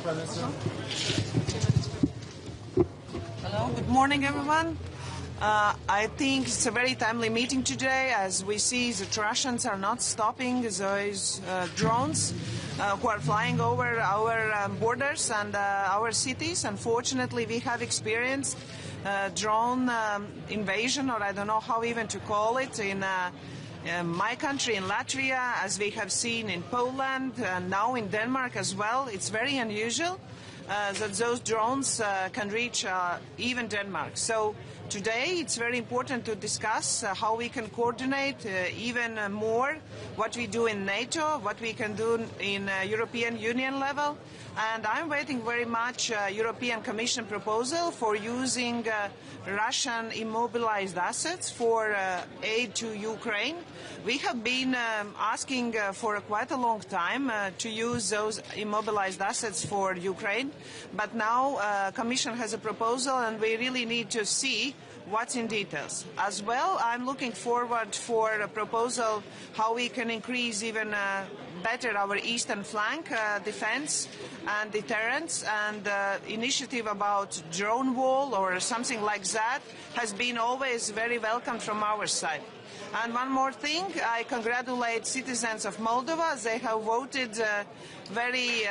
Prime Minister. Hello, good morning, everyone. I think it's a very timely meeting today, as we see that Russians are not stopping those drones who are flying over our borders and our cities. Unfortunately, we have experienced drone invasion, or I don't know how even to call it, in my country, in Latvia, as we have seen in Poland, and now in Denmark as well. It's very unusual that those drones can reach even Denmark. So today it's very important to discuss how we can coordinate even more what we do in NATO, what we can do in European Union level. And I'm waiting very much European Commission proposal for using Russian immobilized assets for aid to Ukraine. We have been asking for quite a long time to use those immobilized assets for Ukraine, but now Commission has a proposal and we really need to see what's in details. As well, I'm looking forward for a proposal how we can increase even better our eastern flank defense and deterrence, and initiative about drone wall or something like that has been always very welcome from our side. And one more thing, I congratulate citizens of Moldova. They have voted very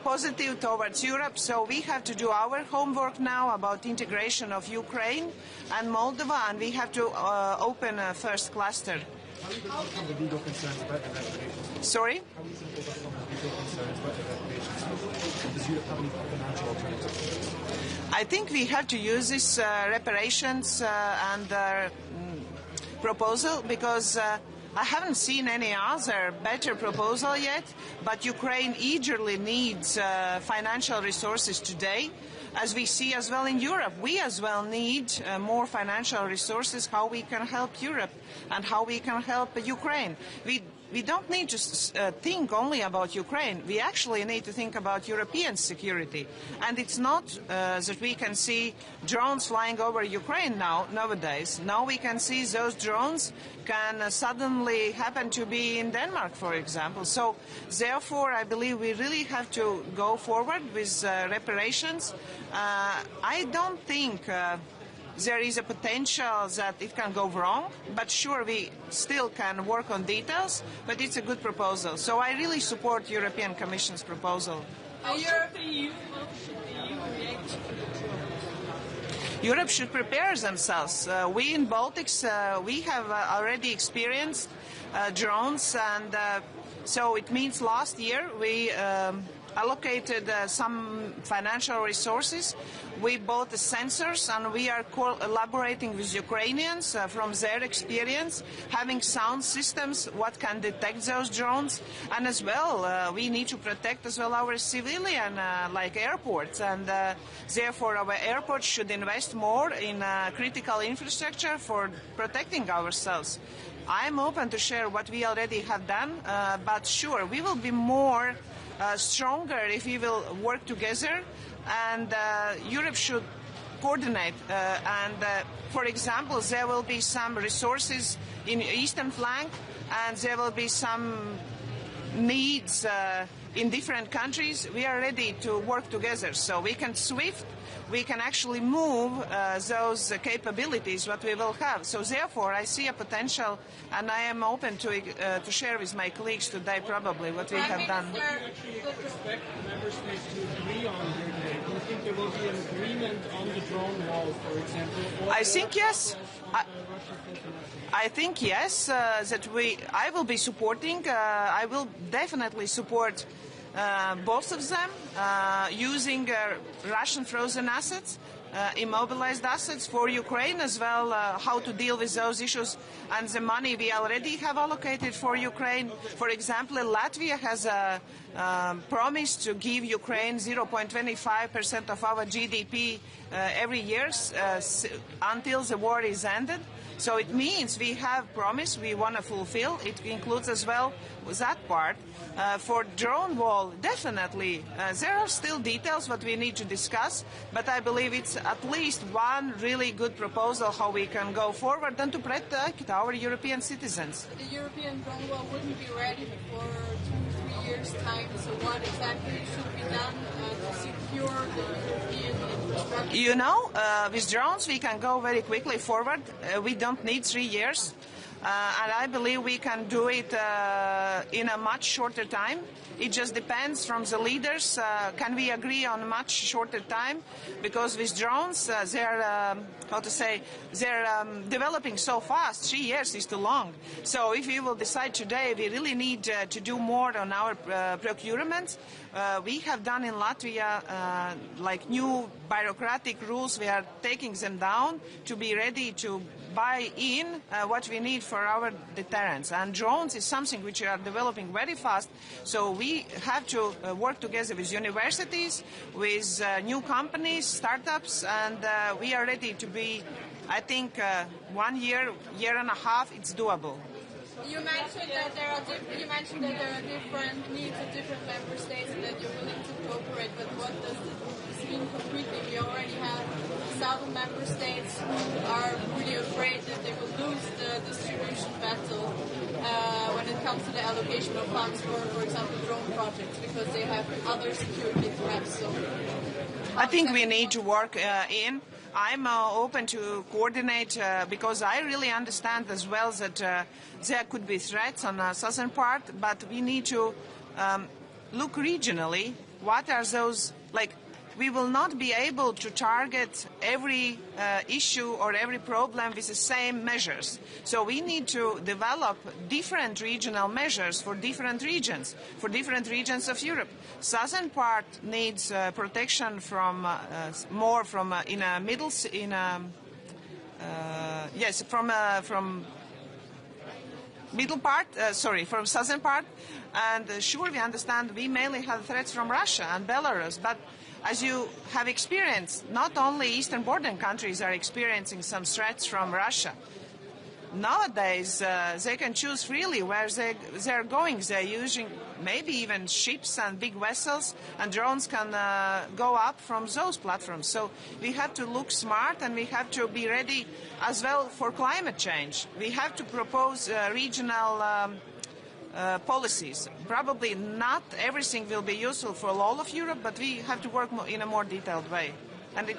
positive towards Europe, so we have to do our homework now about integration of Ukraine and Moldova, and we have to open a first cluster. How do you overcome the legal concerns about evacuations? Sorry? How do you overcome the legal concerns about evacuations? Does Europe have any financial alternatives? I think we have to use this reparations and proposal, because I haven't seen any other better proposal yet, but Ukraine eagerly needs financial resources today. As we see as well in Europe, we as well need more financial resources, how we can help Europe and how we can help Ukraine. We don't need to think only about Ukraine. We actually need to think about European security. And it's not that we can see drones flying over Ukraine nowadays. Now we can see those drones can suddenly happen to be in Denmark, for example. So therefore, I believe we really have to go forward with reparations. I don't think there is a potential that it can go wrong, but sure, we still can work on details, but it's a good proposal. So I really support European Commission's proposal. Europe should prepare themselves. We in Baltics, we have already experienced drones, and so it means last year we allocated some financial resources. We bought the sensors, and we are collaborating with Ukrainians from their experience, having sound systems, what can detect those drones. And as well, we need to protect as well our civilian, like airports. And therefore, our airports should invest more in critical infrastructure for protecting ourselves. I'm open to share what we already have done, but sure, we will be more stronger if we will work together, and Europe should coordinate. For example, there will be some resources in eastern flank, and there will be some needs in different countries. We are ready to work together, so we can we can actually move those capabilities what we will have. So therefore, I see a potential, and I am open to share with my colleagues today probably what we have done. Do you actually expect member states to agree on here today? Do you think there will be an agreement on the drone wall, for example? I think yes. I think yes, that I will be supporting. I will definitely support both of them, using Russian frozen assets, immobilized assets for Ukraine as well, how to deal with those issues, and the money we already have allocated for Ukraine. For example, Latvia has a promise to give Ukraine 0.25% of our GDP every year until the war is ended. So it means we have promise we want to fulfill. It includes as well that part. For drone wall, definitely there are still details what we need to discuss, but I believe it's at least one really good proposal how we can go forward and to protect our European citizens. The European drone law wouldn't be ready before 2-3 years' time, so what exactly should be done to secure the European infrastructure? You know, with drones we can go very quickly forward. We don't need 3 years. And I believe we can do it in a much shorter time. It just depends from the leaders. Can we agree on a much shorter time? Because with drones, they're developing so fast. 3 years is too long. So if we will decide today, we really need to do more on our procurement. We have done in Latvia like new bureaucratic rules. We are taking them down to be ready to buy in what we need for our deterrence. And drones is something which we are developing very fast. So we have to work together with universities, with new companies, startups, and we are ready to be, I think, 1 year, year and a half, it's doable. You mentioned that there are different needs of different member states and that you're willing to cooperate, but what does this mean concretely? We already have southern member states who are really afraid that they will lose the distribution battle when it comes to the allocation of funds for example, drone projects, because they have other security threats. So I think we need to work in. I'm open to coordinate because I really understand as well that there could be threats on the southern part, but we need to look regionally. What are those, like, we will not be able to target every issue or every problem with the same measures. So we need to develop different regional measures for different regions of Europe. Southern part needs protection from more from in a middle in a from middle part, from southern part, and sure we understand we mainly have threats from Russia and Belarus, but as you have experienced, not only eastern border countries are experiencing some threats from Russia. Nowadays, they can choose freely where they're going. They're using maybe even ships and big vessels, and drones can go up from those platforms. So we have to look smart, and we have to be ready as well for climate change. We have to propose regional policies. Probably not everything will be useful for all of Europe, but we have to work in a more detailed way. And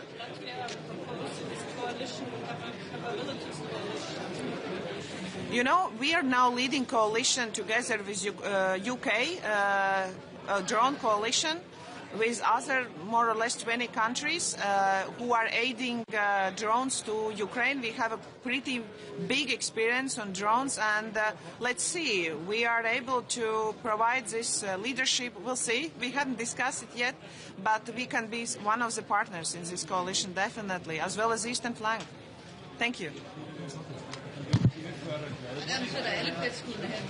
you know, we are now leading coalition together with UK, a drone coalition, with other more or less 20 countries who are aiding drones to Ukraine. We have a pretty big experience on drones, and let's see, we are able to provide this leadership. We'll see. We haven't discussed it yet, but we can be one of the partners in this coalition, definitely, as well as Eastern flank. Thank you. Hvordan sætter alle pætskudene hen?